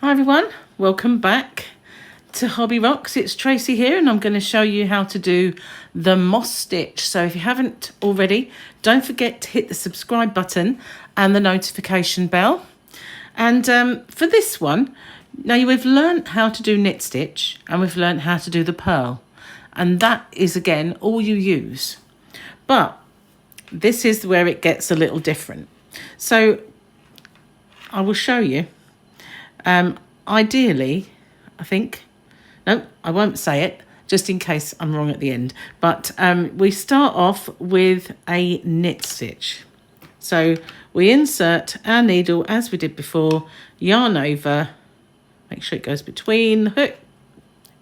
Hi everyone, welcome back to Hobby Rocks. It's Tracy here and I'm going to show you how to do the moss stitch. So if you haven't already, don't forget to hit the subscribe button and the notification bell. And for this one, now we've learned how to do knit stitch and we've learned how to do the purl. And that is again all you use. But this is where it gets a little different. So I will show you. Ideally, I think, no, I won't say it, just in case I'm wrong at the end. But we start off with a knit stitch. So we insert our needle as we did before, yarn over, make sure it goes between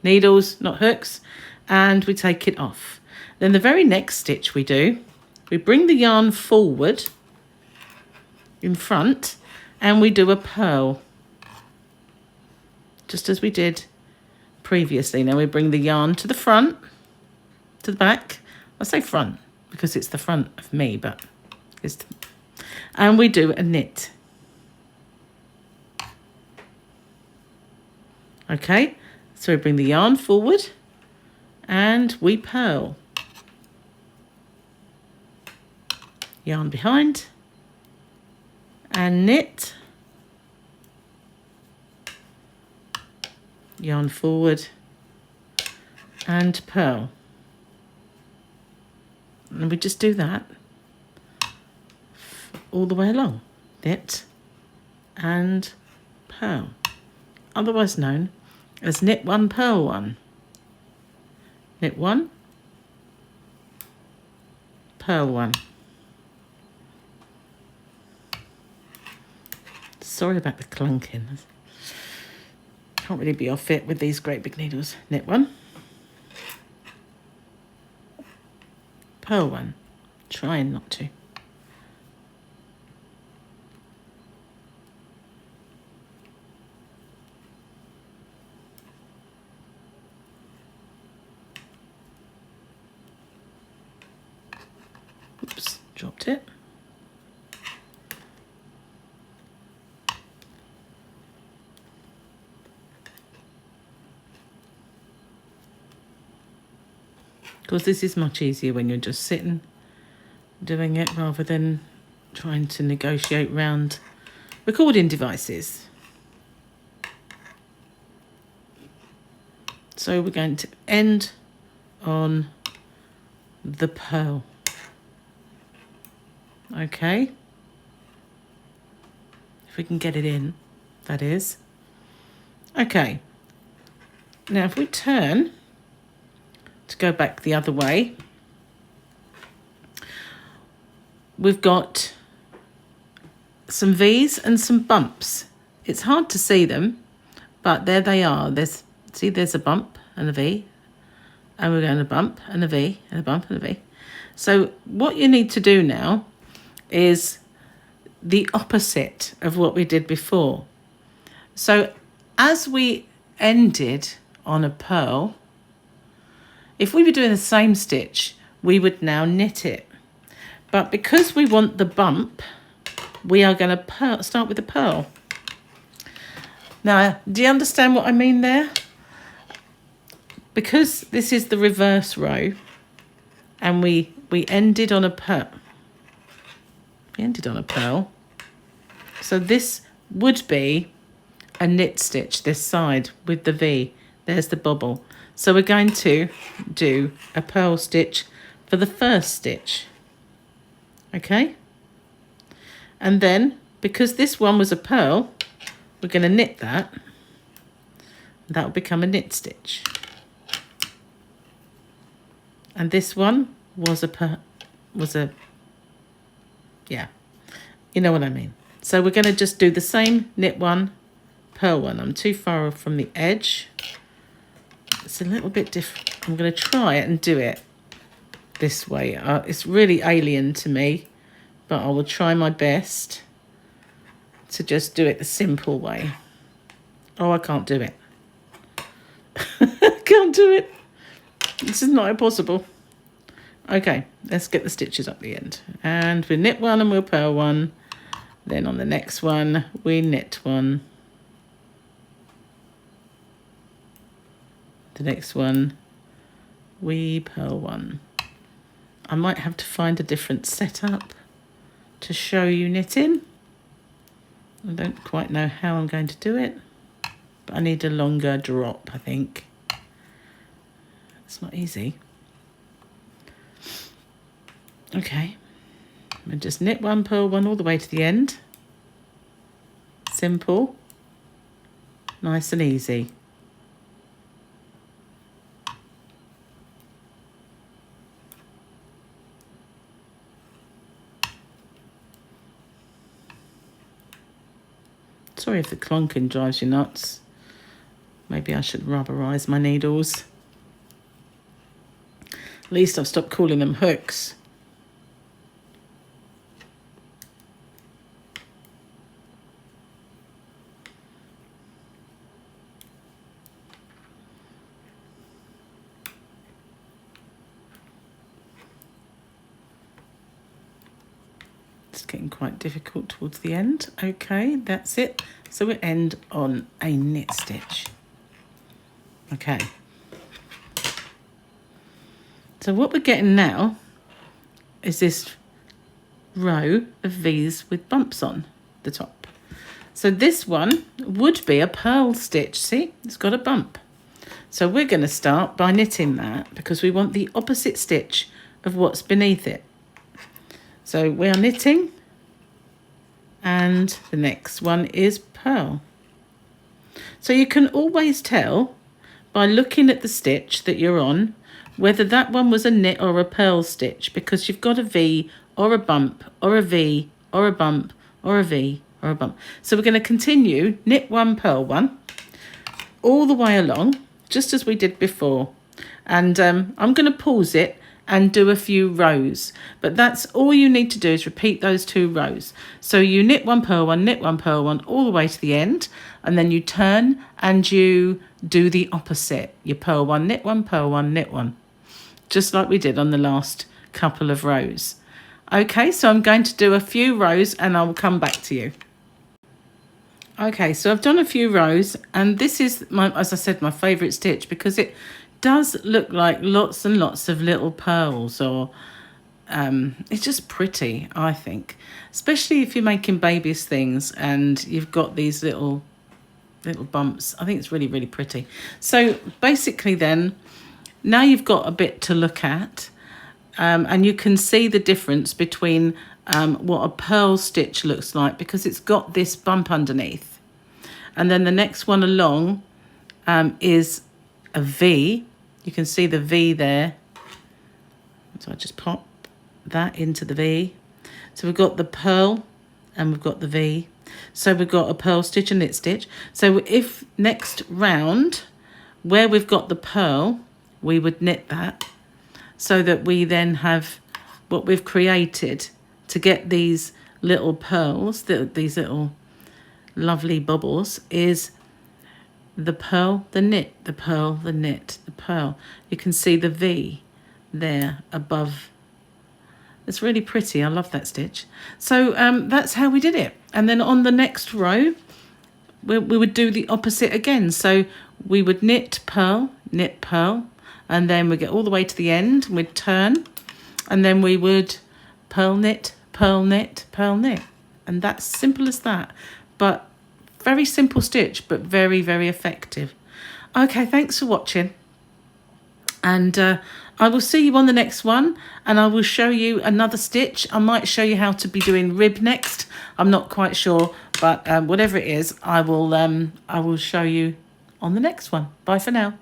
needles, not hooks, and we take it off. Then the very next stitch we do, we bring the yarn forward in front and we do a purl. Just as we did previously. Now we bring the yarn to the front, to the back. I say front because it's the front of me, but it's and we do a knit. Okay, so we bring the yarn forward and we purl. Yarn behind and knit. Yarn forward and purl, and we just do that all the way along. Knit and purl, otherwise known as knit one, purl one. Knit one, purl one. Sorry about the clunking. Can't really be off it with these great big needles. Knit one, purl one, trying not to. Oops, dropped it. Because this is much easier when you're just sitting doing it rather than trying to negotiate round recording devices. So we're going to end on the purl. Okay. If we can get it in, that is. Okay. Now if we turn to go back the other way, we've got some V's and some bumps. It's hard to see them, but there they are. There's a bump and a V, and we're going to bump and a V and a bump and a V. So what you need to do now is the opposite of what we did before. So as we ended on a purl, if we were doing the same stitch, we would now knit it. But because we want the bump, we are going to start with the purl. Now, do you understand what I mean there? Because this is the reverse row, and we ended on a purl. We ended on a purl. So this would be a knit stitch, this side with the V. There's the bobble. So we're going to do a purl stitch for the first stitch. Okay? And then, because this one was a purl, we're going to knit that. That will become a knit stitch. And this one was yeah, you know what I mean. So we're going to just do the same knit one, purl one. I'm too far off from the edge. It's a little bit different. I'm going to try it and do it this way. It's really alien to me, but I will try my best to just do it the simple way. Oh, I can't do it. I can't do it. This is not impossible. Okay, let's get the stitches up the end. And we knit one and we'll purl one. Then on the next one, we knit one the next one, wee purl one. I might have to find a different setup to show you knitting. I don't quite know how I'm going to do it, but I need a longer drop, I think. It's not easy. Okay, and just knit one, purl one all the way to the end. Simple, nice and easy. Sorry if the clonking drives you nuts. Maybe I should rubberize my needles. At least I've stopped calling them hooks. It's getting quite difficult towards the end. Okay, that's it. So we end on a knit stitch. Okay. So what we're getting now is this row of V's with bumps on the top. So this one would be a purl stitch. See, it's got a bump. So we're going to start by knitting that because we want the opposite stitch of what's beneath it. So we are knitting, and the next one is purl. So you can always tell by looking at the stitch that you're on whether that one was a knit or a purl stitch, because you've got a V or a bump or a V or a bump or a V or a bump. So we're going to continue knit one, purl one all the way along, just as we did before. And I'm going to pause it and do a few rows, but that's all you need to do is repeat those 2 rows. So you knit one, purl one, knit one, purl one all the way to the end, and then you turn and you do the opposite. You purl one, knit one, purl one, knit one, just like we did on the last couple of rows. Okay, so I'm going to do a few rows and I will come back to you. Okay, so I've done a few rows, and this is my, as I said, my favourite stitch because it does look like lots and lots of little pearls, or it's just pretty, I think, especially if you're making babies things and you've got these little bumps. I think it's really, really pretty. So basically then, now you've got a bit to look at, and you can see the difference between what a purl stitch looks like, because it's got this bump underneath, and then the next one along is a V. You can see the V there. So I just pop that into the V. So we've got the purl and we've got the V. So we've got a purl stitch and knit stitch. So if next round where we've got the purl, we would knit that so that we then have what we've created to get these little pearls, these little lovely bubbles, is the purl, the knit, the purl, the knit, the purl. You can see the V there above. It's really pretty. I love that stitch. So that's how we did it. And then on the next row, we would do the opposite again. So we would knit, purl, and then we get all the way to the end. We'd turn, and then we would purl, knit, purl, knit, purl, knit. And that's simple as that. But very simple stitch, but very, very effective. Okay, thanks for watching. And I will see you on the next one, and I will show you another stitch. I might show you how to be doing rib next. I'm not quite sure, but whatever it is, I will show you on the next one. Bye for now.